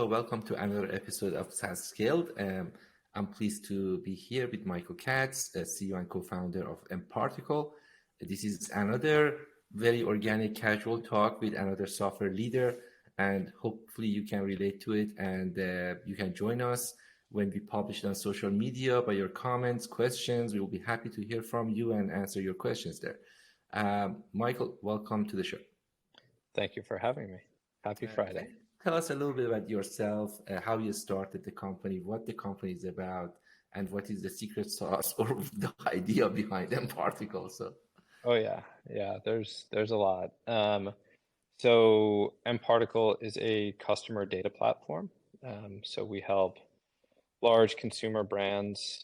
welcome to another episode of SaaS Scaled. I'm pleased to be here with Michael Katz, CEO and co-founder of mParticle. This is another very organic, casual talk with another software leader, and hopefully you can relate to it and you can join us when we publish it on social media by your comments, questions. We will be happy to hear from you and answer your questions there. Michael, welcome to the show. Thank you for having me. Happy Friday. Tell us a little bit about yourself, how you started the company, what the company is about, and what is the secret sauce or the idea behind mParticle. Oh yeah, there's a lot. So mParticle is a customer data platform. So we help large consumer brands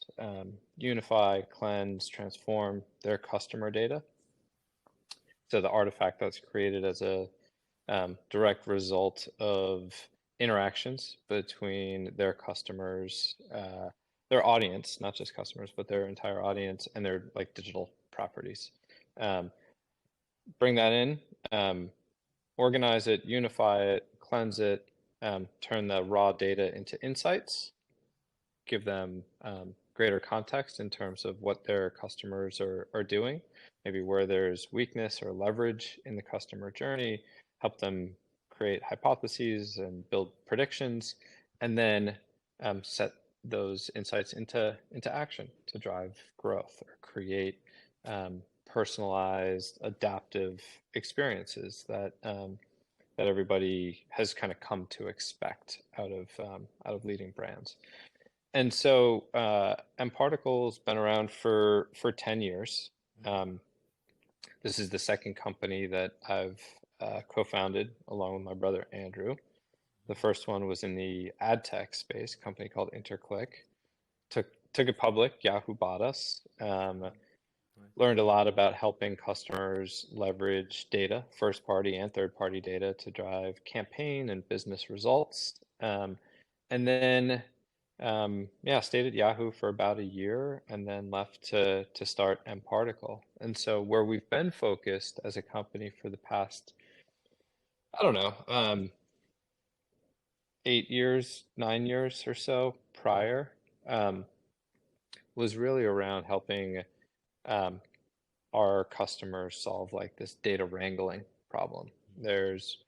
unify, cleanse, transform their customer data. So the artifact that's created as a direct result of interactions between their customers, their audience, not just customers, but their entire audience and their like digital properties. Bring that in, organize it, unify it, cleanse it, turn the raw data into insights, give them greater context in terms of what their customers are doing, maybe where there's weakness or leverage in the customer journey, help them create hypotheses and build predictions, and then set those insights into action to drive growth or create personalized, adaptive experiences that everybody has kind of come to expect out of leading brands. And so mParticle's been around for 10 years. This is the second company that I've co-founded along with my brother Andrew. The first one was in the ad tech space, a company called Interclick. Took it public, Yahoo bought us. Learned a lot about helping customers leverage data, first party and third party data, to drive campaign and business results. And then stayed at Yahoo for about a year and then left to start mParticle. And so where we've been focused as a company for the past, 8 years, 9 years or so prior, was really around helping our customers solve like this data wrangling problem. There's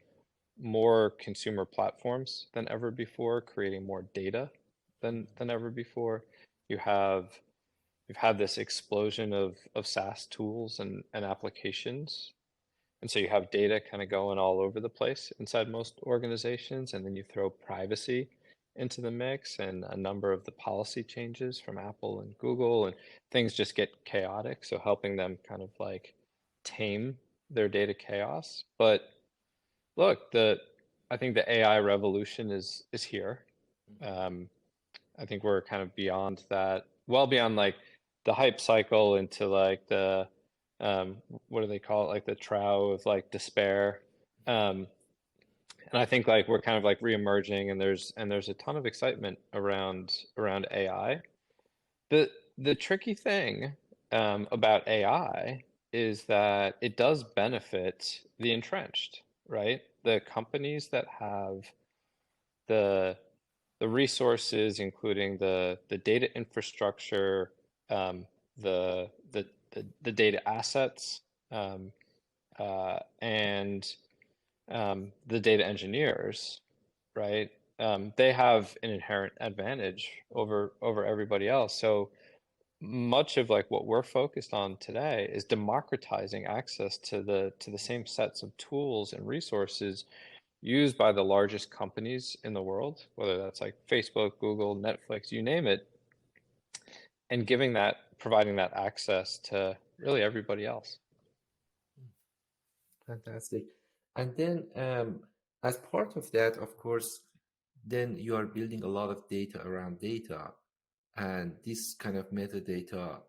more consumer platforms than ever before, creating more data than ever before. You've had this explosion of SaaS tools and applications. And so you have data kind of going all over the place inside most organizations, and then you throw privacy into the mix and a number of the policy changes from Apple and Google, and things just get chaotic. So helping them kind of like tame their data chaos. But look, I think the AI revolution is here. I think we're kind of beyond that, well beyond like the hype cycle into like the what do they call it, like the trough of like despair. And I think like we're kind of like reemerging, and there's a ton of excitement around AI. The tricky thing about AI is that it does benefit the entrenched, right? The companies that have the resources, including the data infrastructure, the data assets, and the data engineers, right? They have an inherent advantage over everybody else. So much of like what we're focused on today is democratizing access to the same sets of tools and resources used by the largest companies in the world, whether that's like Facebook, Google, Netflix, you name it, and providing that access to really everybody else. Fantastic. And then as part of that, of course, then you are building a lot of data around data, and this kind of metadata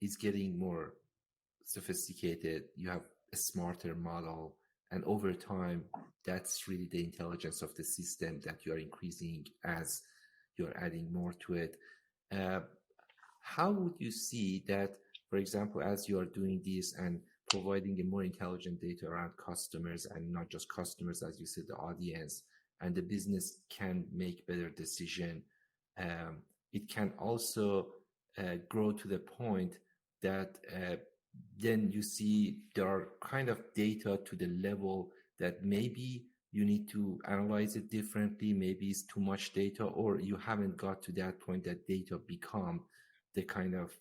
is getting more sophisticated. You have a smarter model, and over time, that's really the intelligence of the system that you are increasing as you're adding more to it. How would you see that, for example, as you are doing this and providing a more intelligent data around customers, and not just customers, as you said, the audience, and the business can make better decision. Um, it can also grow to the point that then you see there are kind of data to the level that maybe you need to analyze it differently, maybe it's too much data, or you haven't got to that point that data become the kind of,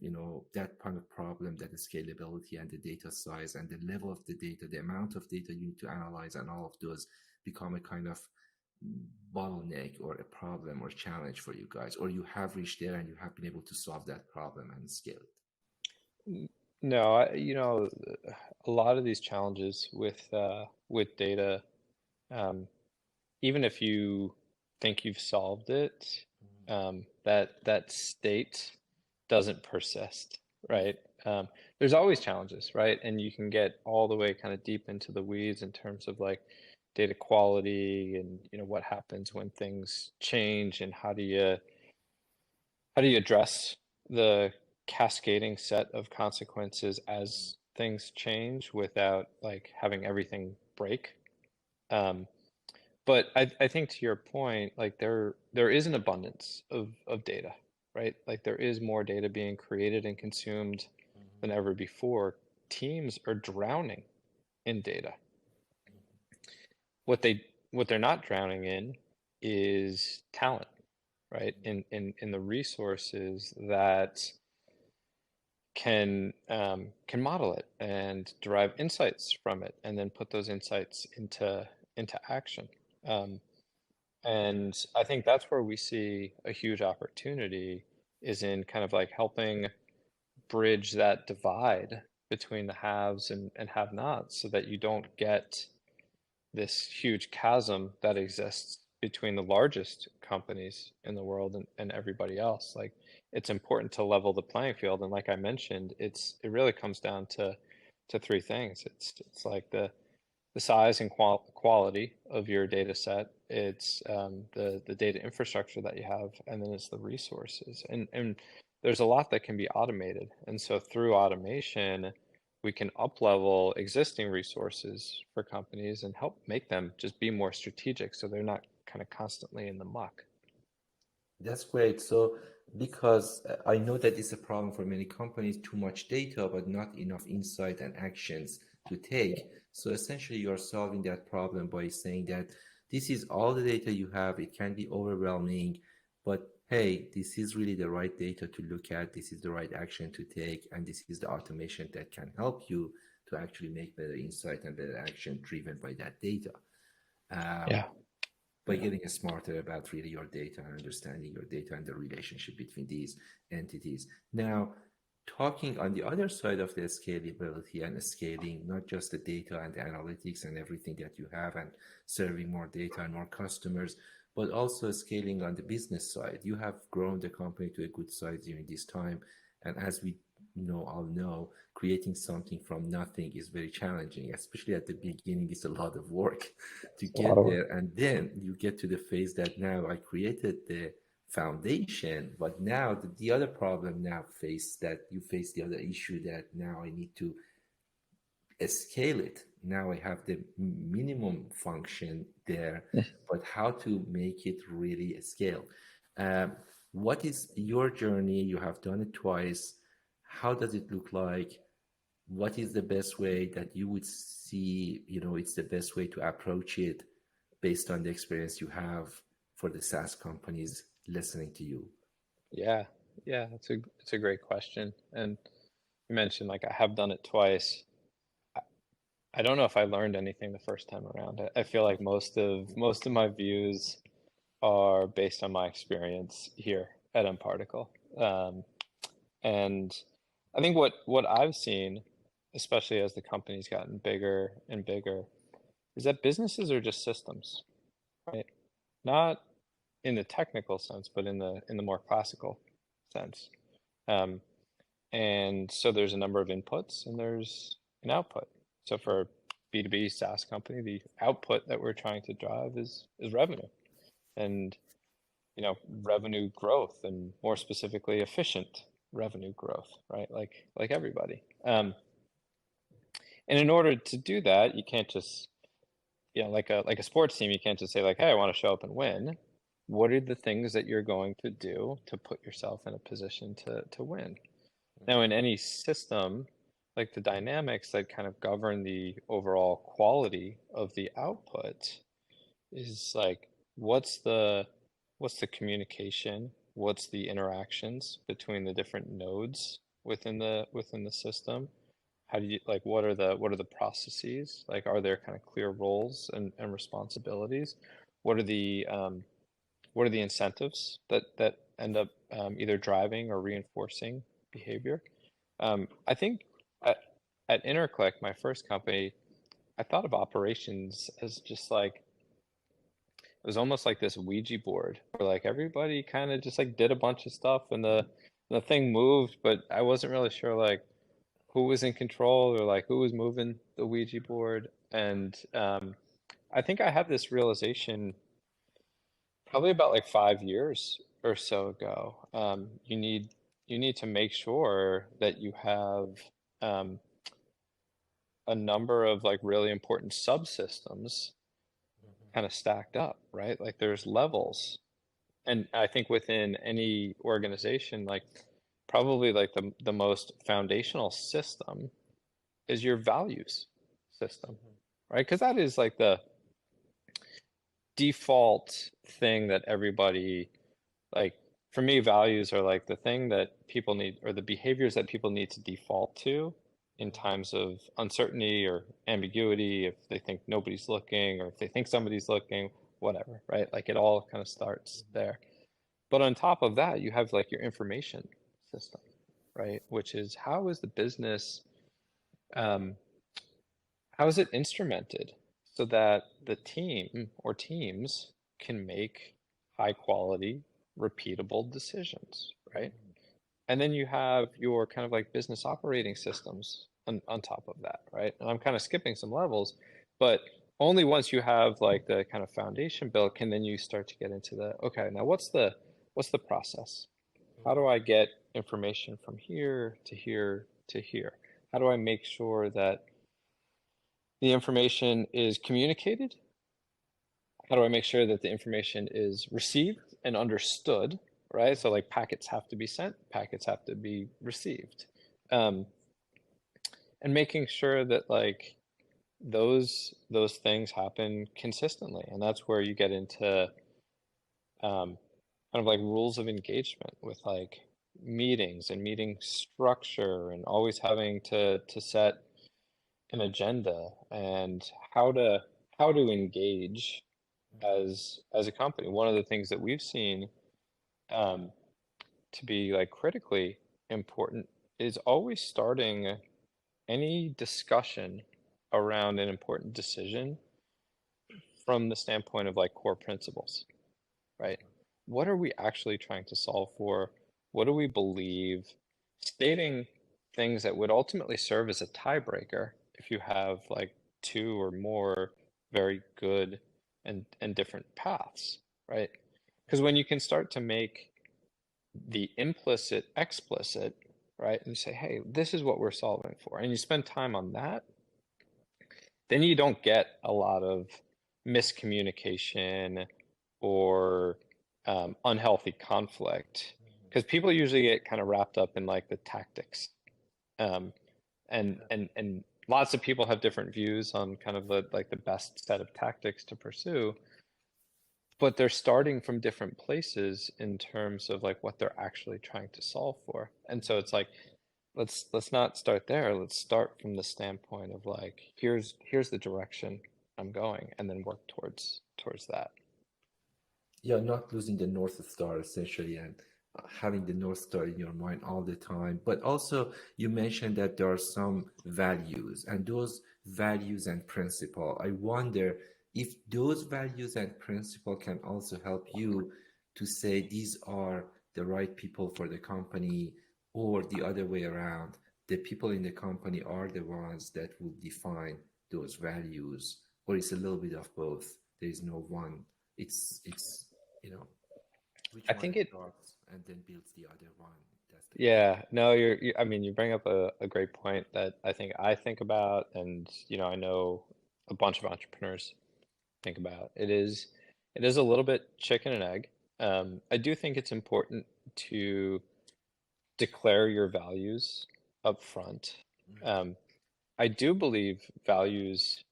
that kind of problem, that the scalability and the data size and the level of the data, the amount of data you need to analyze, and all of those become a kind of bottleneck or a problem or challenge for you guys, or you have reached there and you have been able to solve that problem and scale it? No, a lot of these challenges with data, um, even if you think you've solved it, that state doesn't persist, right? There's always challenges, right? And you can get all the way kind of deep into the weeds in terms of like data quality and what happens when things change and how do you address the cascading set of consequences as things change without like having everything break. Um, but I think to your point, like there is an abundance of data, right? Like there is more data being created and consumed than ever before. Teams are drowning in data. What they're not drowning in is talent, right? In the resources that can model it and derive insights from it, and then put those insights into action. Um, and I think that's where we see a huge opportunity is in kind of like helping bridge that divide between the haves and have-nots so that you don't get this huge chasm that exists between the largest companies in the world and everybody else. Like it's important to level the playing field. And like I mentioned, it really comes down to three things. It's like the size and quality of your data set. It's the data infrastructure that you have, and then it's the resources. And there's a lot that can be automated. And so through automation, we can up-level existing resources for companies and help make them just be more strategic so they're not kind of constantly in the muck. That's great. So, because I know that it's a problem for many companies, too much data, but not enough insight and actions to take. So, essentially, you're solving that problem by saying that this is all the data you have. It can be overwhelming, but hey, this is really the right data to look at. This is the right action to take. And this is the automation that can help you to actually make better insight and better action driven by that data. Um, Yeah. by getting smarter about really your data and understanding your data and the relationship between these entities. Now, talking on the other side of the scalability and scaling, not just the data and the analytics and everything that you have and serving more data and more customers, but also scaling on the business side. You have grown the company to a good size during this time. And as we all know, creating something from nothing is very challenging, especially at the beginning. It's a lot of work to It's a lot get of work. there. And then you get to the phase that now I created the foundation, but now the other problem now you face the other issue that now I need to scale it. Now I have the minimum function there, but how to make it really scale? Um, what is your journey? You have done it twice. How does it look like? What is the best way that you would see, it's the best way to approach it based on the experience you have for the SaaS companies listening to you? Yeah. Yeah, it's a great question. And you mentioned like I have done it twice. I, I don't know if I learned anything the first time around. I feel like most of my views are based on my experience here at mParticle. And I think what I've seen, especially as the company's gotten bigger and bigger, is that businesses are just systems, right? Not in the technical sense, but in the more classical sense. Um, and so there's a number of inputs and there's an output. So for a B2B SaaS company, the output that we're trying to drive is revenue and revenue growth, and more specifically efficient revenue growth, right? Like everybody. And in order to do that, you can't just like a sports team, you can't just say like, hey, I want to show up and win. What are the things that you're going to do to put yourself in a position to win? Now, in any system, like the dynamics that kind of govern the overall quality of the output is like, what's the what's the communication? What's the interactions between the different nodes within the system? How do you like what are the processes? Like, are there kind of clear roles and responsibilities? What are the incentives that end up either driving or reinforcing behavior? I think at, at InterClick, my first company, I thought of operations as just like it was almost like this Ouija board where like everybody kind of just like did a bunch of stuff and the thing moved, but I wasn't really sure like who was in control or like who was moving the Ouija board. And I think I had this realization probably about like 5 years or so ago. You need to make sure that you have um, a number of like really important subsystems kind of stacked up, right? Like there's levels. And I think within any organization, like probably like the most foundational system is your values system, right? Because that is like the default thing that everybody like for me, values are like the thing that people need or the behaviors that people need to default to in times of uncertainty or ambiguity, if they think nobody's looking or if they think somebody's looking, whatever, right? Like it all kind of starts there. But on top of that, you have like your information system, right? Which is how is the business, um, how is it instrumented so that the team or teams can make high quality, repeatable decisions, right? And then you have your kind of like business operating systems on top of that, right? And I'm kind of skipping some levels, but only once you have like the kind of foundation built can then you start to get into the, okay, now what's the process? How do I get information from here to here to here? How do I make sure that the information is communicated? How do I make sure that the information is received and understood, right? So like packets have to be sent, packets have to be received. Um, and making sure that like those things happen consistently. And that's where you get into kind of like rules of engagement with like meetings and meeting structure and always having to set an agenda and how to engage as a company. One of the things that we've seen um, to be like critically important is always starting any discussion around an important decision from the standpoint of like core principles, right? What are we actually trying to solve for? What do we believe? Stating things that would ultimately serve as a tiebreaker if you have like two or more very good and different paths, right? Because when you can start to make the implicit explicit, right, and you say, hey, this is what we're solving for, and you spend time on that, then you don't get a lot of miscommunication or unhealthy conflict because people usually get kind of wrapped up in like the tactics um, and lots of people have different views on kind of the like the best set of tactics to pursue, but they're starting from different places in terms of like what they're actually trying to solve for. And so it's like let's not start there. Let's start from the standpoint of like here's the direction I'm going and then work towards that. Yeah, not losing the North Star essentially, and having the North Star in your mind all the time. But also, you mentioned that there are some values, and those values and principle. I wonder if those values and principle can also help you to say these are the right people for the company, or the other way around. The people in the company are the ones that will define those values, or it's a little bit of both. There is no one. It's you know, which I one think it, starts and then builds the other one. That's the question. yeah, no, I mean, you bring up a great point that I think about, and I know a bunch of entrepreneurs. think about. It is a little bit chicken and egg. I do think it's important to declare your values up front. Right. Um, I do believe values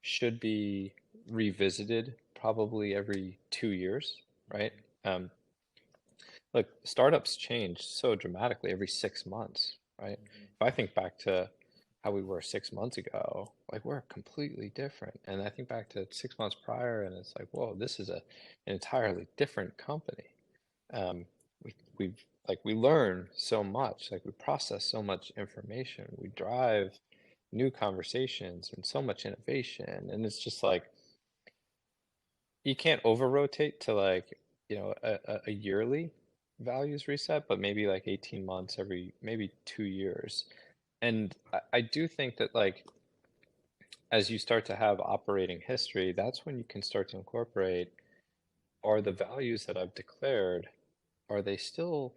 should be revisited probably every 2 years, right? Um, Look, startups change so dramatically every 6 months, right? Mhm. If I think back to how we were 6 months ago, like we're completely different. And I think back to 6 months prior, and it's like, whoa, this is an entirely different company. Um, we learn so much, like we process so much information, we drive new conversations and so much innovation, and it's just like you can't over rotate to like, a yearly values reset, but maybe like 18 months every maybe 2 years. And I do think that like as you start to have operating history, that's when you can start to incorporate, are the values that I've declared, are they still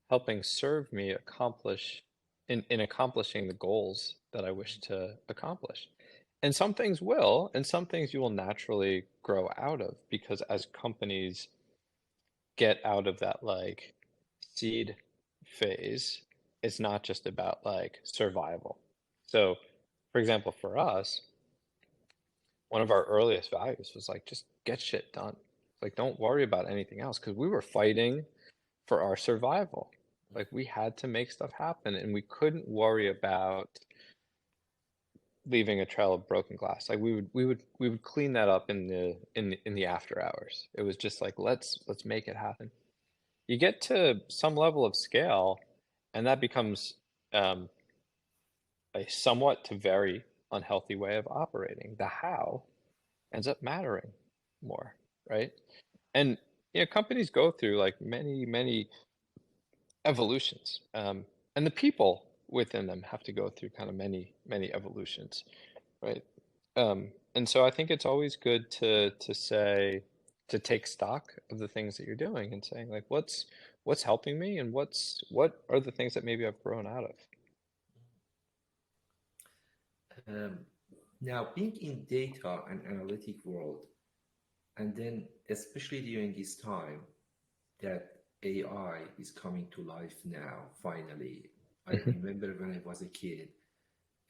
helping serve me accomplish in accomplishing the goals that I wish to accomplish? And some things will, and some things you will naturally grow out of because as companies get out of that like seed phase, it's not just about like survival. So, for example, for us, one of our earliest values was like just get shit done. Like don't worry about anything else because we were fighting for our survival. Like we had to make stuff happen and we couldn't worry about leaving a trail of broken glass. Like we would clean that up in the after hours. It was just like let's make it happen. You get to some level of scale, and that becomes um, a somewhat to very unhealthy way of operating. The how ends up mattering more, right? And companies go through like many evolutions, and the people within them have to go through kind of many evolutions, right? And so I think it's always good to take stock of the things that you're doing and saying like what's helping me and what are the things that maybe I've grown out of. Um, Now, being in data and analytic world, and then especially during this time that AI is coming to life now, finally. I Hmm. remember when I was a kid,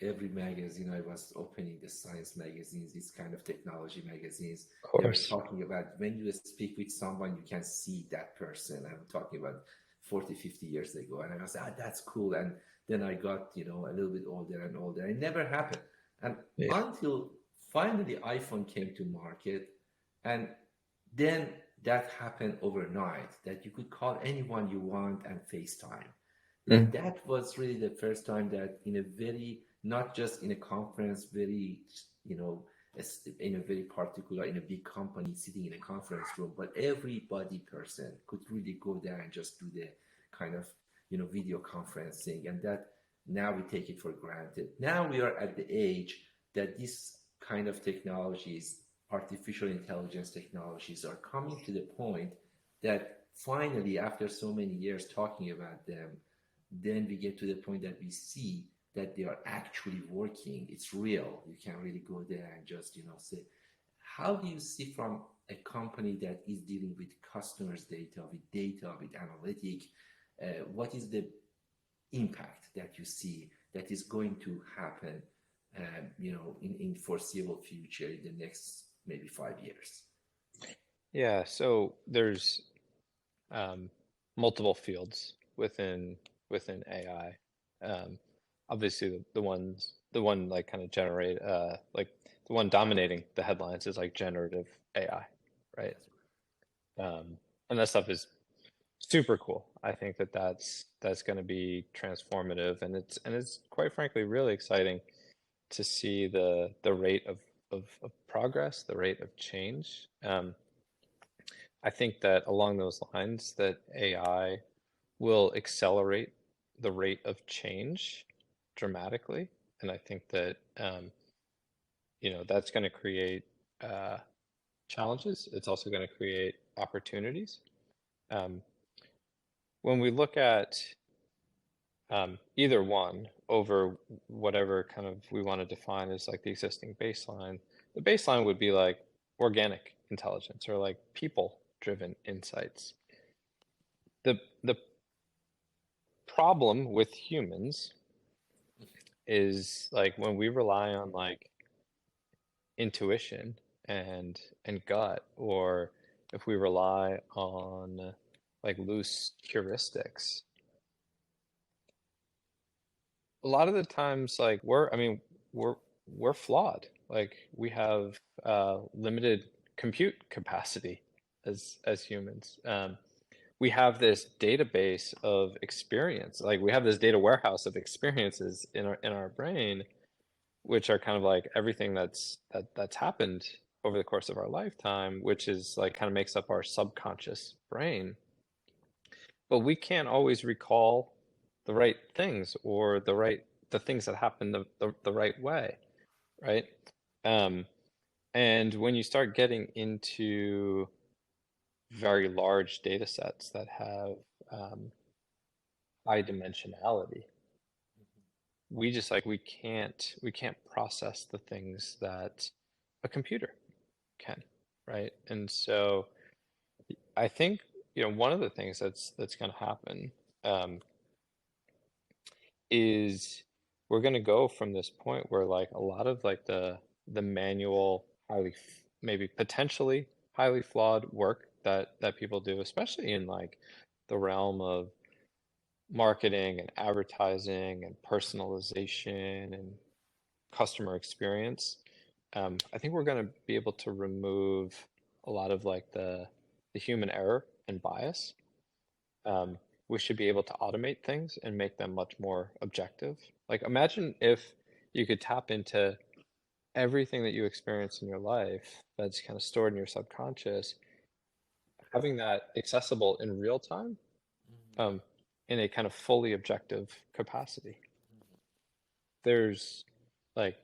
every magazine I was opening, the science magazines, these kind of technology magazines, Of they were course. talking about when you speak with someone, you can see that person. I'm talking about 40, 50 years ago. And I was, that's cool. And then I got, a little bit older and older. It never happened. And Yeah. until finally iPhone came to market, and then that happened overnight, that you could call anyone you want and FaceTime. And Mm. that was really the first time that in a very, not just in a conference, very, you know, in a very particular, in a big company sitting in a conference room, but everybody person could really go there and just do the kind of, video conferencing. And that now we take it for granted. Now we are at the age that this kind of technologies, artificial intelligence technologies, are coming to the point that finally, after so many years talking about them, then we get to the point that we see that they are actually working. It's real. You can really go there and just, say, how do you see from a company that is dealing with customers' data, with analytic, what is the impact that you see that is going to happen, in foreseeable future in the next maybe 5 years? Yeah, so there's um, multiple fields within AI. Obviously, the one like kind of generate like the one dominating the headlines is like generative AI, right? That's Um, and that stuff is super cool. I think that that's going to be transformative, and it's quite frankly really exciting to see the rate of progress, the rate of change. I think that along those lines, that AI will accelerate the rate of change dramatically, and I think that that's going to create uh, challenges. It's also going to create opportunities. Um, when we look at either one over whatever kind of we want to define as like the existing baseline, the baseline would be like organic intelligence or like people-driven insights. The problem with humans is like when we rely on like intuition and gut, or if we rely on like loose heuristics, a lot of the times like we're we're flawed. Like we have limited compute capacity as humans. We have this database of experience. Like we have this data warehouse of experiences in our brain, which are kind of like everything that's happened over the course of our lifetime, which is like kind of makes up our subconscious brain. But we can't always recall the right things or the things that happen the right way, right? Um, and when you start getting into very large data sets that have um, high dimensionality, we just like we can't process the things that a computer can, right? And so I think, you know, one of the things that's going to happen um, is we're going to go from this point where like a lot of like the manual, maybe potentially highly flawed work that people do, especially in like the realm of marketing and advertising and personalization and customer experience. I think we're going to be able to remove a lot of like the human error and bias. Um, we should be able to automate things and make them much more objective. Like imagine if you could tap into everything that you experience in your life that's kind of stored in your subconscious, having that accessible in real time, um, in a kind of fully objective capacity. There's like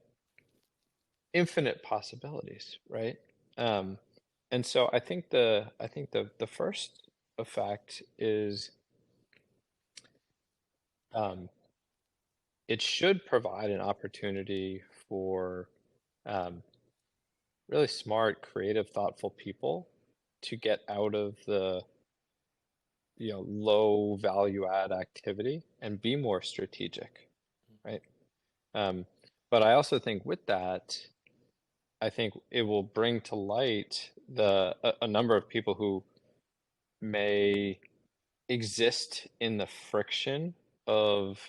infinite possibilities, right? Um, and so I think the first effect is um, it should provide an opportunity for um, really smart, creative, thoughtful people to get out of the low value add activity and be more strategic, right? Um, but I also think with that, I think it will bring to light a number of people who may exist in the friction of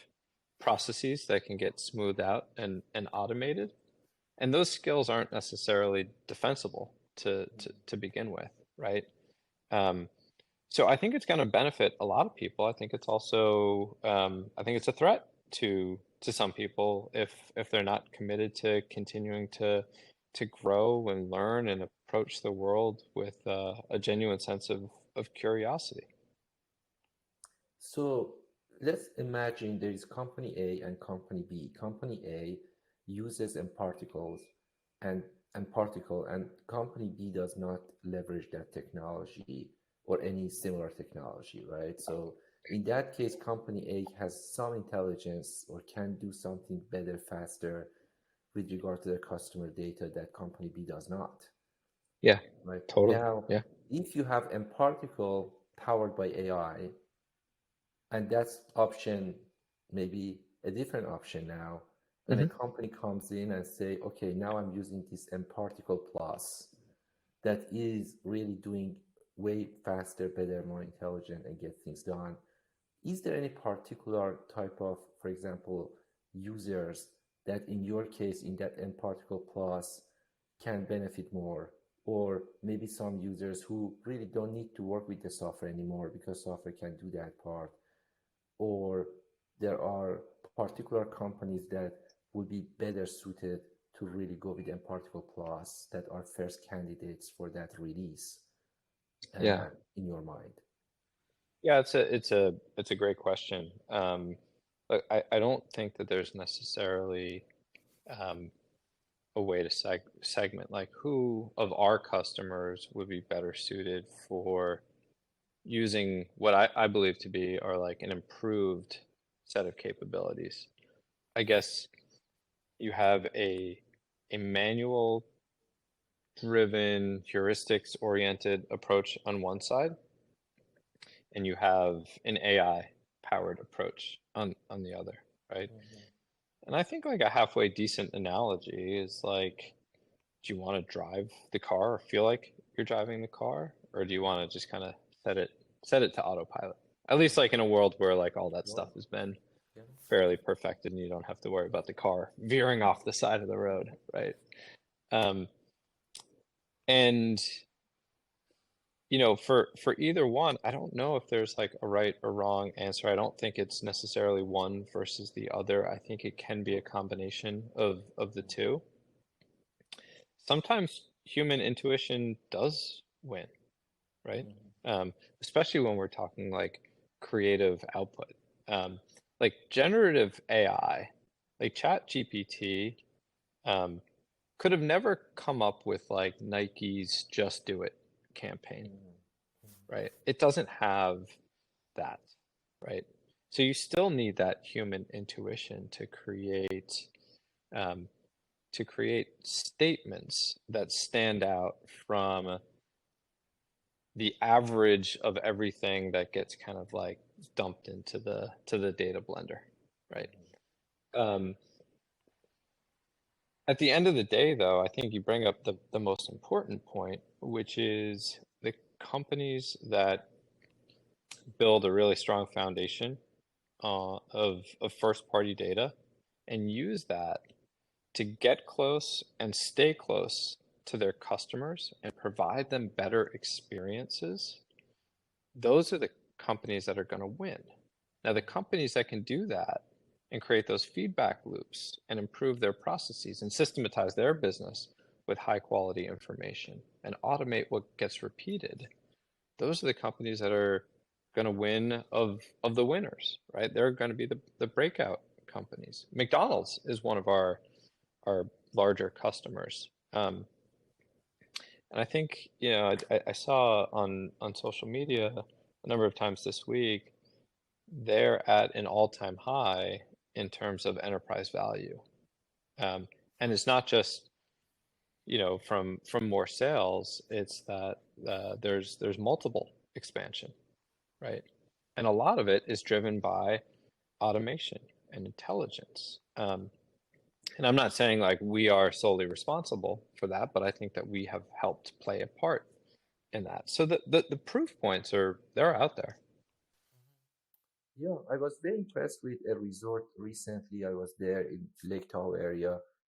processes that can get smoothed out and automated. And those skills aren't necessarily defensible to begin with, right? Um, so I think it's going to benefit a lot of people. I think it's also I think it's a threat to some people if they're not committed to continuing to grow and learn and approach the world with a genuine sense of curiosity. So let's imagine there is company A and company B. Company A uses mParticles and mParticle, and company B does not leverage that technology or any similar technology, right? So in that case, company A has some intelligence or can do something better, faster with regard to their customer data that company B does not, Yeah, right? totally. Now, Yeah. if you have mParticle powered by AI, and that's option, maybe a different option now, and a Hmm. company comes in and say, okay, now I'm using this mParticle Plus that is really doing way faster, better, more intelligent, and get things done. Is there any particular type of, for example, users that in your case, in that mParticle Plus can benefit more? Or maybe some users who really don't need to work with the software anymore because software can do that part, or there are particular companies that would be better suited to really go with mParticle Plus that are first candidates for that release Yeah. in your mind? Yeah, it's a great question. Look, I don't think that there's necessarily um, a way to segment like who of our customers would be better suited for using what I believe to be are like an improved set of capabilities. I guess you have a manual driven, heuristics oriented approach on one side, and you have an AI powered approach on the other, right? Mhm. And I think like a halfway decent analogy is like, do you want to drive the car or feel like you're driving the car, or do you want to just kind of set it to autopilot? At least like in a world where like all that Sure. stuff has been Yeah. fairly perfected and you don't have to worry about the car veering off the side of the road, right? Um, and for either one, I don't know if there's like a right or wrong answer. I don't think it's necessarily one versus the other. I think it can be a combination of the two. Sometimes human intuition does win, right? Mhm. Um, Especially when we're talking like creative output. Um, like generative AI, like Chat GPT, um, could have never come up with like Nike's Just Do It campaign, Mhm. right? It doesn't have that, right? So you still need that human intuition um, to create statements that stand out from the average of everything that gets kind of like dumped into the data blender, right? Um, at the end of the day, though, I think you bring up the most important point, which is the companies that build a really strong foundation of first party data and use that to get close and stay close to their customers and provide them better experiences. Those are the companies that are going to win. Now, the companies that can do that and create those feedback loops and improve their processes and systematize their business with high quality information and automate what gets repeated, those are the companies that are going to win of the winners, right? They're going to be the breakout companies. McDonald's is one of our larger customers. And I think, I saw on social media a number of times this week, they're at an all-time high in terms of enterprise value. Um, and it's not just, from more sales, it's that there's multiple expansion, right? And a lot of it is driven by automation and intelligence. And I'm not saying like we are solely responsible for that, but I think that we have helped play a part in that. So the proof points they're out there. Yeah, I was very impressed with a resort recently. I was there in Lake Tahoe area.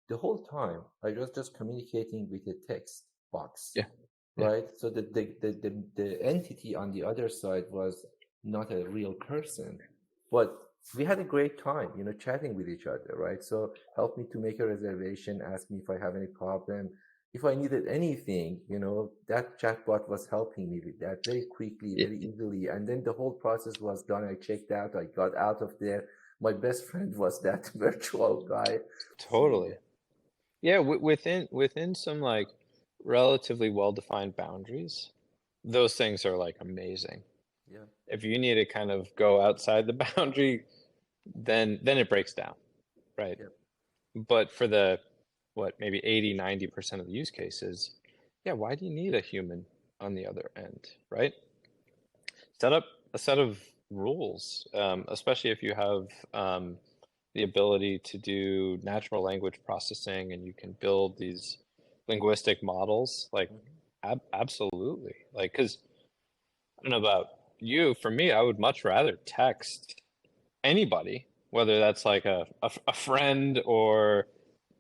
The whole time I was just communicating with a text box, Yeah. Yeah. right? So the entity on the other side was not a real person, but we had a great time, chatting with each other, right? So help me to make a reservation, ask me if I have any problem. If I needed anything, that chatbot was helping me with that very quickly, Yeah, very easily. And then the whole process was done. I checked out, I got out of there. My best friend was that virtual guy. So totally. Yeah, within some like relatively well-defined boundaries, those things are like amazing. yeah, If you need to kind of go outside the boundary, then it breaks down, right? yeah, But for the what, maybe 80, 90% of the use cases, yeah, why do you need a human on the other end, right? Set up a set of rules, especially if you have the ability to do natural language processing and you can build these linguistic models, like mhm, absolutely. Like, because I don't know about you, for me, I would much rather text anybody, whether that's like a friend or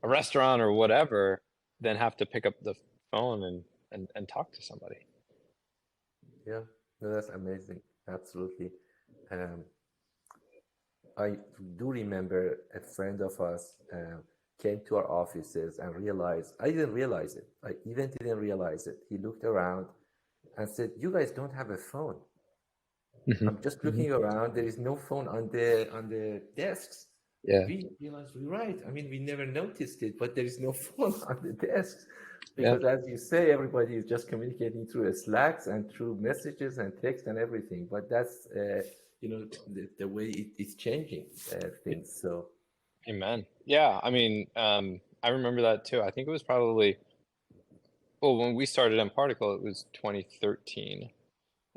a restaurant or whatever, than have to pick up the phone and talk to somebody. yeah. No, that's amazing. Absolutely. Um, I do remember a friend of us came to our offices and realized, I didn't realize it. I even didn't realize it. He looked around and said, "You guys don't have a phone." Hmm. I'm just Hmm. looking around. There is no phone on the desks. Yeah, We realized we're right. I mean, we never noticed it, but there is no phone on the desks yeah. because, as you say, everybody is just communicating through Slacks and through messages and text and everything. But that's the way it's changing things. So Amen. Yeah, I mean, I remember that too. I think it was probably Well, when we started mParticle, it was 2013,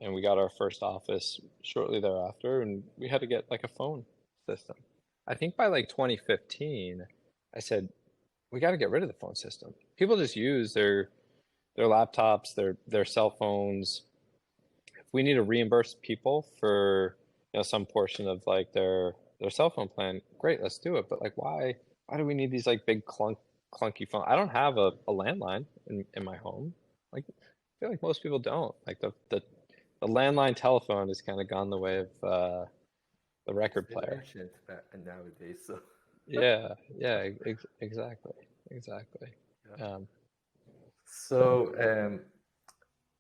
and we got our first office shortly thereafter, and we had to get like a phone system. I think by like 2015, I said, we got to get rid of the phone system. People just use their laptops, their cell phones. If we need to reimburse people for, some portion of like their cell phone plan, great, let's do it. But like, why do we need these like big clunky phone? I don't have a landline in my home. Like, I feel like most people don't. Like the landline telephone has kind of gone the way of the It's record been player. ancient nowadays, so Yeah, yeah, exactly, exactly. yeah. Um, So,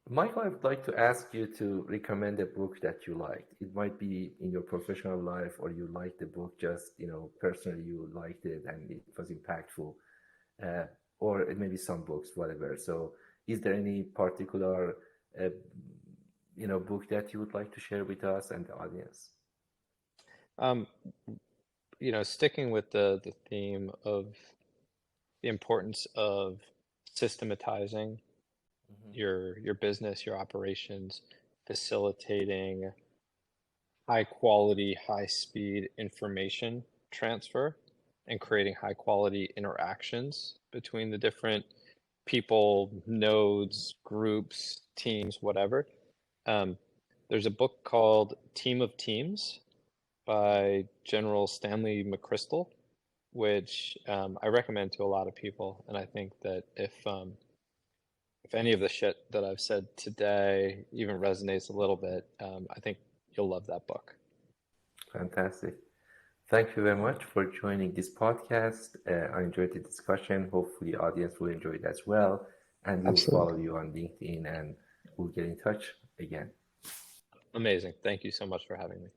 Michael, I would like to ask you to recommend a book that you liked. It might be in your professional life, or you liked the book just, personally you liked it and it was impactful, uh, or it may be some books, whatever. So, is there any particular, uh, book that you would like to share with us and the audience? um, Sticking with the theme of the importance of systematizing Hmm. your business, your operations, facilitating high quality, high speed information transfer, and creating high quality interactions between the different people, nodes, groups, teams, whatever. Um, there's a book called Team of Teams by General Stanley McChrystal, which I recommend to a lot of people. And I think that if any of the shit that I've said today even resonates a little bit, I think you'll love that book. Fantastic. Thank you very much for joining this podcast. I enjoyed the discussion. Hopefully, audience will enjoy it as well. And we'll follow Absolutely. you on LinkedIn and we'll get in touch again. Amazing. Thank you so much for having me.